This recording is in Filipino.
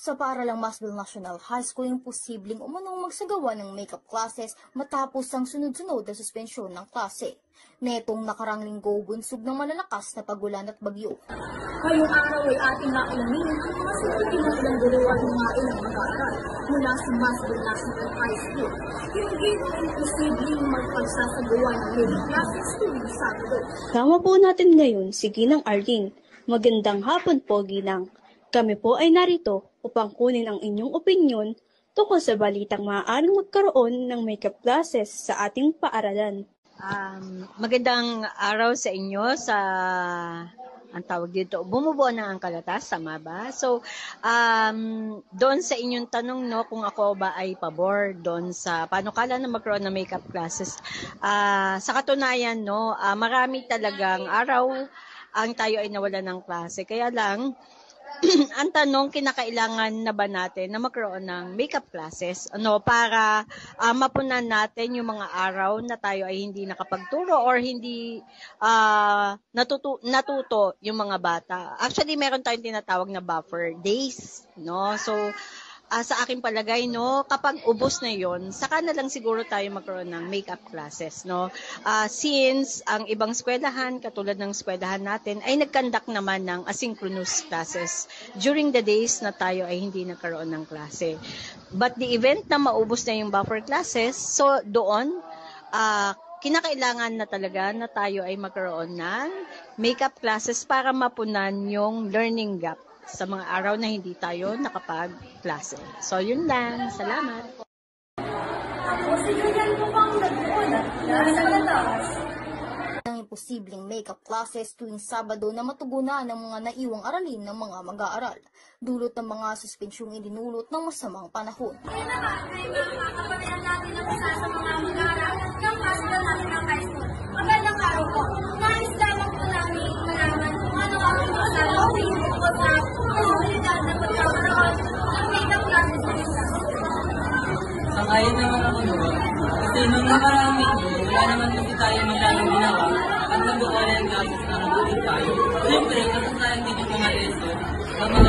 Sa paaralang Masbel National High School, imposibleng umunong magsagawa ng makeup classes matapos ang sunod-sunod na suspensyon ng klase. Netong nakarang linggo, bunsog ng malalakas na pagulan at bagyo. Ngayong araw ay ating nakilamin ang mga sumipin ng ilang guro at mga ilang mag-aaral mula sa Masbel National High School. Hindi imposibleng magpagsasagawa ng makeup classes tuwing Sabado. Tama po natin ngayon si Ginang Arlene. Magandang hapon po, Ginang. Kami po ay narito upang kunin ang inyong opinyon tungkol sa balitang maaaring magkaroon ng makeup classes sa ating paaralan. Magandang araw sa inyo sa ang tawag dito, bumubuo na ang kalatas, tama ba? So, doon sa inyong tanong, no, kung ako ba ay pabor doon sa panukala na magkaroon ng makeup classes. Sa katunayan, no, marami talagang araw ang tayo ay nawala ng klase. Kaya lang, ang tanong, kinakailangan na ba natin na magkaroon ng makeup classes para mapunan natin yung mga araw na tayo ay hindi nakapagturo or hindi natuto yung mga bata. Actually, meron tayong tinatawag na buffer days, no? So, sa aking palagay, no, kapag ubos na yon, saka na lang siguro tayo magkaroon ng makeup classes, no? Since ang ibang eskwelahan, katulad ng eskwelahan natin, ay nagkandak naman ng asynchronous classes during the days na tayo ay hindi nagkaroon ng klase. But the event na maubos na yung buffer classes, so doon, kinakailangan na talaga na tayo ay magkaroon ng makeup classes para mapunan yung learning gap sa mga araw na hindi tayo nakapag-klase. So, yun lang. Salamat. Ang imposibleng makeup classes tuwing Sabado na matugunan ng mga naiwang aralin ng mga mag-aaral, dulot ng mga suspensyong idinulot ng masamang panahon. Ngayon naman ay makakapatayan natin ang isa sa mga mag-aaral ng Masbel National High School. Magandang araw po. Nais lamang po namin malaman kung ano ang masasabi tungkol sa posibilidad na pagkakaroon ng makeup classes tuwing Sabado. Sangayon naman ako doon. Kasi nung nakarang linggo, wala naman kasi tayo masyadong ginawa at nag-online classes na nag-ulit tayo. Siyempre, katunayan din yung mga lesson ng mga